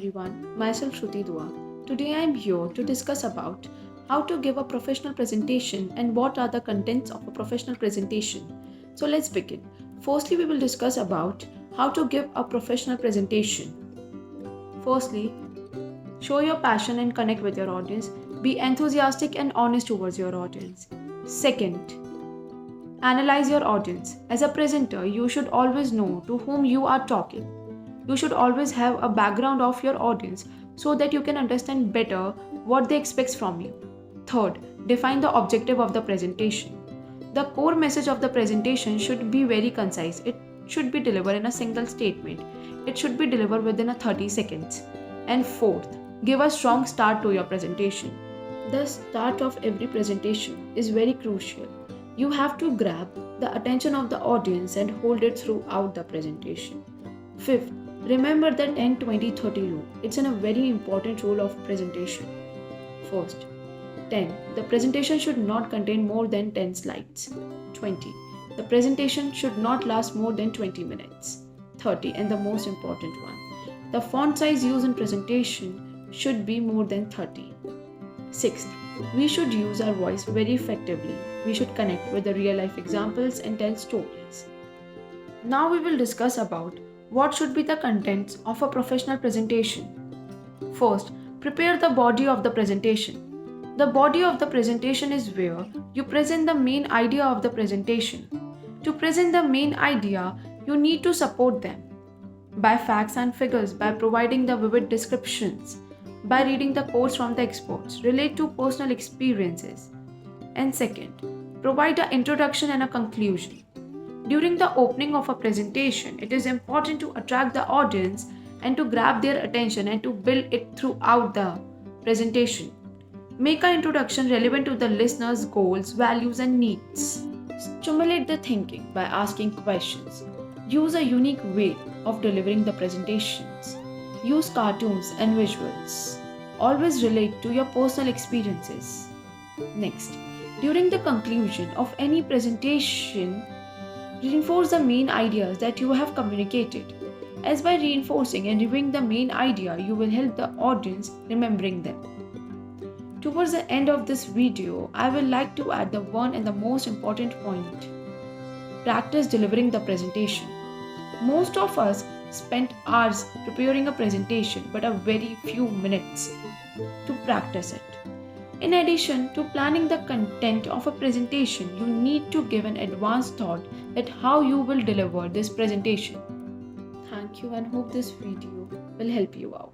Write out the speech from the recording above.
everyone, myself Shruti Dua. Today I am here to discuss about how to give a professional presentation and what are the contents of a professional presentation. So let's begin. Firstly, we will discuss about how to give a professional presentation. Firstly, show your passion and connect with your audience. Be enthusiastic and honest towards your audience. Second, analyze your audience. As a presenter, you should always know to whom you are talking. You should always have a background of your audience so that you can understand better what they expect from you. Third, define the objective of the presentation. The core message of the presentation should be very concise. It should be delivered in a single statement. It should be delivered within 30 seconds. And fourth, give a strong start to your presentation. The start of every presentation is very crucial. You have to grab the attention of the audience and hold it throughout the presentation. Fifth, remember the 10-20-30 rule. It's a very important rule of presentation. First, 10. The presentation should not contain more than 10 slides. 20. The presentation should not last more than 20 minutes. 30. And the most important one, the font size used in presentation should be more than 30. Sixth, we should use our voice very effectively. We should connect with the real life examples and tell stories. Now we will discuss about what should be the contents of a professional presentation. First, prepare the body of the presentation. The body of the presentation is where you present the main idea of the presentation. To present the main idea, you need to support them by facts and figures, by providing the vivid descriptions, by reading the quotes from the experts, relate to personal experiences. And second, provide an introduction and a conclusion. During the opening of a presentation, it is important to attract the audience and to grab their attention and to build it throughout the presentation. Make an introduction relevant to the listener's goals, values, and needs. Stimulate the thinking by asking questions. Use a unique way of delivering the presentations. Use cartoons and visuals. Always relate to your personal experiences. Next, during the conclusion of any presentation, reinforce the main ideas that you have communicated, as by reinforcing and reviewing the main idea, you will help the audience remembering them. Towards the end of this video, I would like to add the one and the most important point. Practice delivering the presentation. Most of us spend hours preparing a presentation but a very few minutes to practice it. In addition to planning the content of a presentation, you need to give an advanced thought at how you will deliver this presentation. Thank you and hope this video will help you out.